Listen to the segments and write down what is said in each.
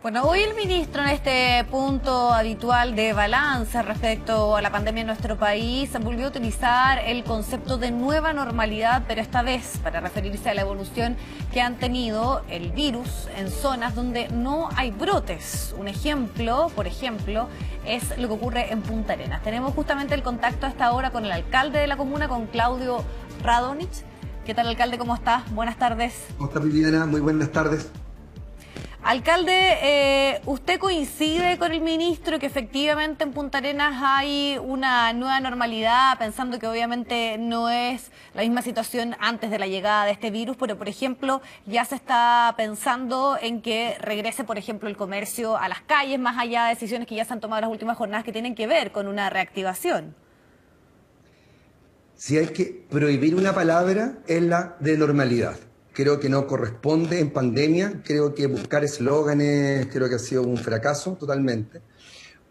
Bueno, hoy el ministro, en este punto habitual de balance respecto a la pandemia en nuestro país, volvió a utilizar el concepto de nueva normalidad, pero esta vez para referirse a la evolución que han tenido el virus en zonas donde no hay brotes. Un ejemplo, por ejemplo, es lo que ocurre en Punta Arenas. Tenemos justamente el contacto a esta hora con el alcalde de la comuna, con Claudio Radonich. ¿Qué tal, alcalde? ¿Cómo está? Buenas tardes. ¿Cómo está, Viviana? Muy buenas tardes. Alcalde, ¿usted coincide con el ministro que efectivamente en Punta Arenas hay una nueva normalidad, pensando que obviamente no es la misma situación antes de la llegada de este virus, pero por ejemplo ya se está pensando en que regrese, por ejemplo, el comercio a las calles, más allá de decisiones que ya se han tomado en las últimas jornadas que tienen que ver con una reactivación? Si hay que prohibir una palabra, es la de normalidad. Creo que no corresponde en pandemia, creo que buscar eslóganes, creo que ha sido un fracaso totalmente,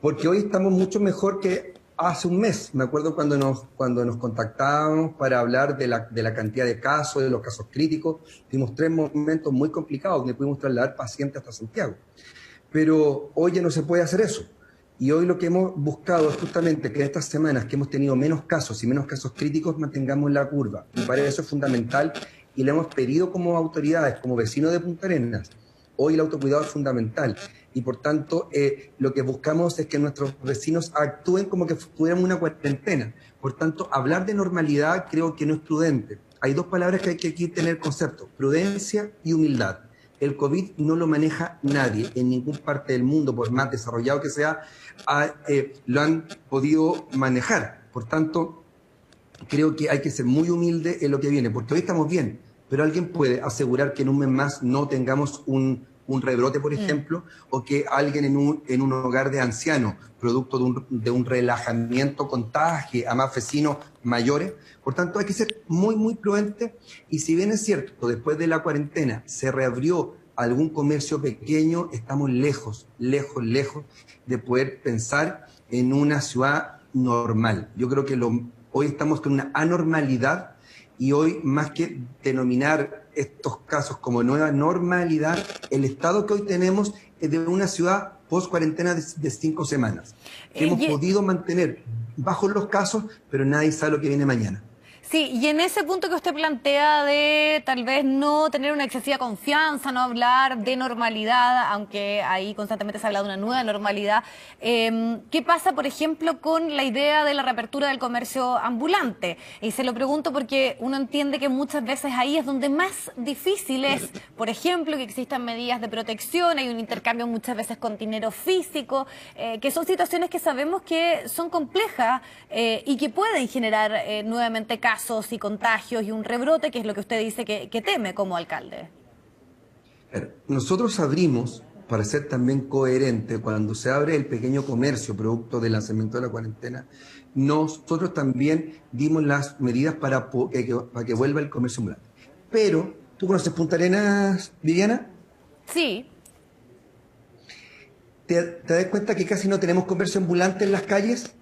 porque hoy estamos mucho mejor que hace un mes. Me acuerdo cuando nos contactábamos para hablar de la cantidad de casos, de los casos críticos, tuvimos 3 momentos muy complicados donde pudimos trasladar pacientes hasta Santiago. Pero hoy ya no se puede hacer eso. Y hoy lo que hemos buscado es justamente que estas semanas que hemos tenido menos casos y menos casos críticos mantengamos la curva. Y para eso es fundamental, y le hemos pedido como autoridades, como vecinos de Punta Arenas, hoy el autocuidado es fundamental. Y por tanto, lo que buscamos es que nuestros vecinos actúen como que tuviéramos una cuarentena. Por tanto, hablar de normalidad creo que no es prudente. Hay 2 palabras que hay que aquí tener concepto: prudencia y humildad. El COVID no lo maneja nadie en ninguna parte del mundo, por más desarrollado que sea, lo han podido manejar. Por tanto, creo que hay que ser muy humilde en lo que viene, porque hoy estamos bien, pero alguien puede asegurar que en un mes más no tengamos un rebrote, por ejemplo, o que alguien en un hogar de ancianos, producto de un relajamiento, contagie a más vecinos mayores. Por tanto, hay que ser muy, muy prudente. Y si bien es cierto, después de la cuarentena se reabrió algún comercio pequeño, estamos lejos, lejos, lejos de poder pensar en una ciudad normal. Yo creo que hoy estamos con una anormalidad, y hoy, más que denominar estos casos como nueva normalidad, el estado que hoy tenemos es de una ciudad post-cuarentena de 5 semanas. Que hemos podido mantener bajos los casos, pero nadie sabe lo que viene mañana. Sí, y en ese punto que usted plantea de tal vez no tener una excesiva confianza, no hablar de normalidad, aunque ahí constantemente se habla de una nueva normalidad, ¿qué pasa, por ejemplo, con la idea de la reapertura del comercio ambulante? Y se lo pregunto porque uno entiende que muchas veces ahí es donde más difícil es, por ejemplo, que existan medidas de protección, hay un intercambio muchas veces con dinero físico, que son situaciones que sabemos que son complejas y que pueden generar nuevamente casos y contagios y un rebrote, que es lo que usted dice que teme como alcalde. Nosotros abrimos, para ser también coherente, cuando se abre el pequeño comercio producto del lanzamiento de la cuarentena, nosotros también dimos las medidas para que vuelva el comercio ambulante. Pero, ¿tú conoces Punta Arenas, Viviana? Sí. ¿Te das cuenta que casi no tenemos comercio ambulante en las calles?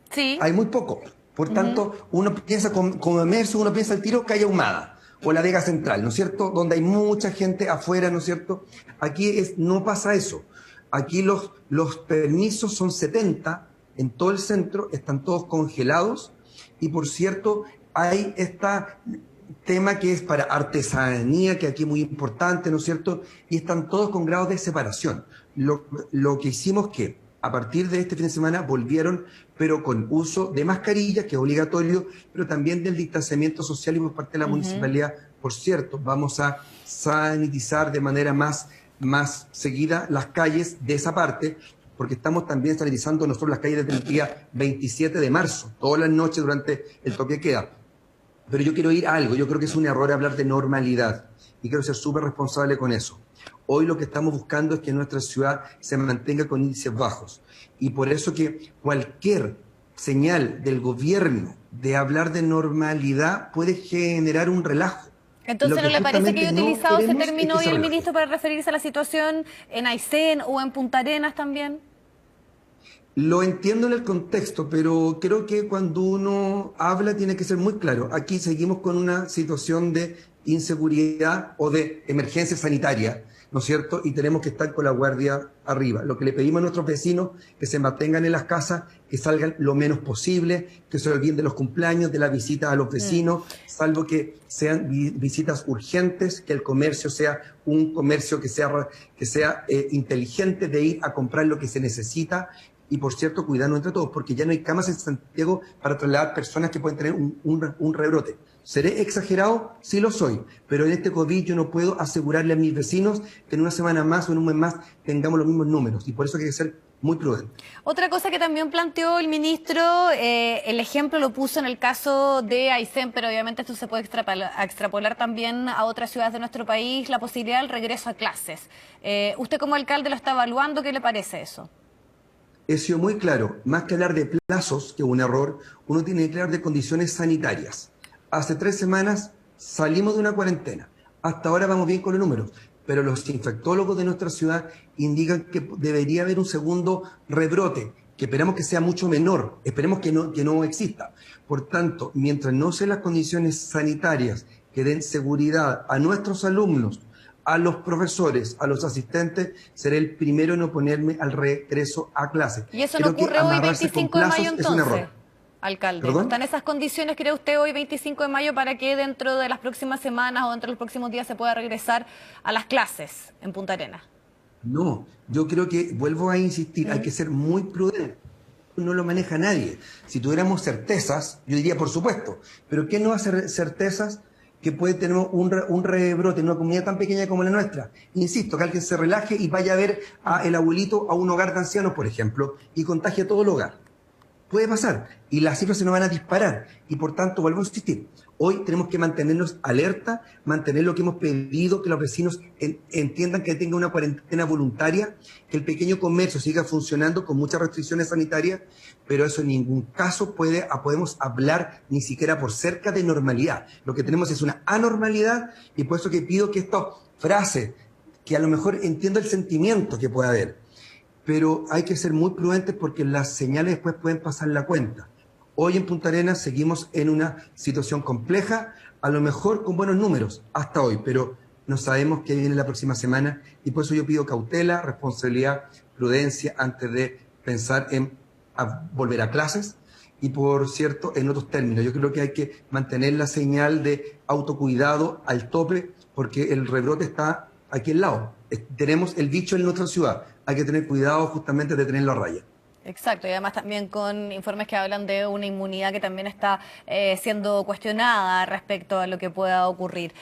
Sí. Hay muy poco. Por tanto, uno piensa con comercio, uno piensa al tiro Calle Ahumada o la Vega Central, ¿no es cierto? Donde hay mucha gente afuera, ¿no es cierto? Aquí no pasa eso. Aquí los permisos son 70 en todo el centro, están todos congelados, y por cierto, hay este tema que es para artesanía, que aquí es muy importante, ¿no es cierto? Y están todos con grados de separación. Lo que hicimos que a partir de este fin de semana volvieron, pero con uso de mascarillas, que es obligatorio, pero también del distanciamiento social, y por parte de la municipalidad. Por cierto, vamos a sanitizar de manera más seguida las calles de esa parte, porque estamos también sanitizando nosotros las calles desde el día 27 de marzo, todas las noches durante el toque de queda. Pero yo quiero ir a algo, yo creo que es un error hablar de normalidad, y quiero ser súper responsable con eso. Hoy lo que estamos buscando es que nuestra ciudad se mantenga con índices bajos. Y por eso que cualquier señal del gobierno de hablar de normalidad puede generar un relajo. Entonces, ¿no le parece que haya utilizado ese término hoy el ministro para referirse a la situación en Aysén o en Punta Arenas también? Lo entiendo en el contexto, pero creo que cuando uno habla tiene que ser muy claro. Aquí seguimos con una situación de inseguridad o de emergencia sanitaria. ¿no es cierto? Y tenemos que estar con la guardia arriba. Lo que le pedimos a nuestros vecinos, que se mantengan en las casas, que salgan lo menos posible, que se olviden de los cumpleaños, de las visitas a los vecinos, salvo que sean visitas urgentes, que el comercio sea un comercio que sea inteligente de ir a comprar lo que se necesita. Y, por cierto, cuidarnos entre todos, porque ya no hay camas en Santiago para trasladar personas que pueden tener un rebrote. ¿Seré exagerado? Sí lo soy, pero en este COVID yo no puedo asegurarle a mis vecinos que en una semana más o en un mes más tengamos los mismos números, y por eso hay que ser muy prudente. Otra cosa que también planteó el ministro, el ejemplo lo puso en el caso de Aysén, pero obviamente esto se puede extrapolar también a otras ciudades de nuestro país, la posibilidad del regreso a clases. Usted como alcalde lo está evaluando, ¿qué le parece eso? He sido muy claro, más que hablar de plazos, que es un error, uno tiene que hablar de condiciones sanitarias. Hace 3 semanas salimos de una cuarentena, hasta ahora vamos bien con los números, pero los infectólogos de nuestra ciudad indican que debería haber un segundo rebrote, que esperamos que sea mucho menor, esperemos que no exista. Por tanto, mientras no sean las condiciones sanitarias que den seguridad a nuestros alumnos, a los profesores, a los asistentes, seré el primero en oponerme al regreso a clase. ¿Y eso no ocurre hoy 25 de mayo entonces, alcalde? ¿No están esas condiciones, cree usted, hoy 25 de mayo para que dentro de las próximas semanas o dentro de los próximos días se pueda regresar a las clases en Punta Arenas? No, yo creo que, vuelvo a insistir, hay que ser muy prudente. No lo maneja nadie. Si tuviéramos certezas, yo diría por supuesto, pero ¿qué no hace certezas? Que puede tener un rebrote en una comunidad tan pequeña como la nuestra. Insisto, que alguien se relaje y vaya a ver al abuelito a un hogar de ancianos, por ejemplo, y contagie a todo el hogar. Puede pasar, y las cifras se nos van a disparar, y por tanto, vuelvo a insistir, hoy tenemos que mantenernos alerta, mantener lo que hemos pedido, que los vecinos entiendan que tenga una cuarentena voluntaria, que el pequeño comercio siga funcionando con muchas restricciones sanitarias, pero eso en ningún caso podemos hablar ni siquiera por cerca de normalidad. Lo que tenemos es una anormalidad, y por eso que pido que esta frase, que a lo mejor entiendo el sentimiento que puede haber, pero hay que ser muy prudentes porque las señales después pueden pasar la cuenta. Hoy en Punta Arenas seguimos en una situación compleja, a lo mejor con buenos números hasta hoy, pero no sabemos qué viene la próxima semana, y por eso yo pido cautela, responsabilidad, prudencia antes de pensar en volver a clases, y por cierto, en otros términos. Yo creo que hay que mantener la señal de autocuidado al tope, porque el rebrote está aquí al lado. Tenemos el bicho en nuestra ciudad. Hay que tener cuidado justamente de tenerlo a raya. Exacto, y además también con informes que hablan de una inmunidad que también está siendo cuestionada respecto a lo que pueda ocurrir.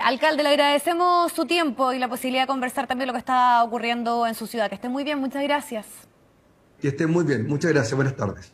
Alcalde, le agradecemos su tiempo y la posibilidad de conversar también lo que está ocurriendo en su ciudad. Que esté muy bien, muchas gracias. Que esté muy bien, muchas gracias, buenas tardes.